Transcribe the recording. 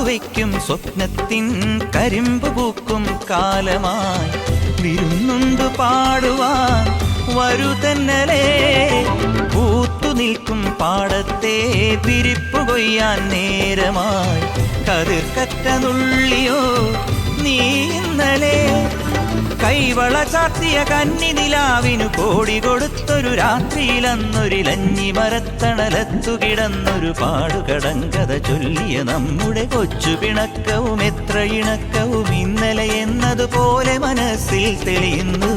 കാത്തുവയ്ക്കും സ്വപ്നത്തിൻ കരിമ്പ് പൂക്കും കാലമായി വിരുന്നുണ്ട് പാടുവാൻ വരുതന്നലേ. പൂത്തു നിൽക്കും പാടത്തെ വിരിപ്പു കൊയ്യാൻ നേരമായി കതിർക്കറ്റ നുള്ളിയോ നീ ഇന്നലെ. കൈവള ചാർത്തിയ കന്നി നിലാവിനു കോടി കൊടുത്തൊരു രാത്രിയിലന്നൊരിലഞ്ഞി മരത്തണലത്തു കിടന്നൊരു പാടുകടങ്കഥ ചൊല്ലിയ നമ്മുടെ കൊച്ചു പിണക്കവും എത്ര ഇണക്കവും ഇന്നലെ എന്നതുപോലെ മനസ്സിൽ തെളിയുന്നു.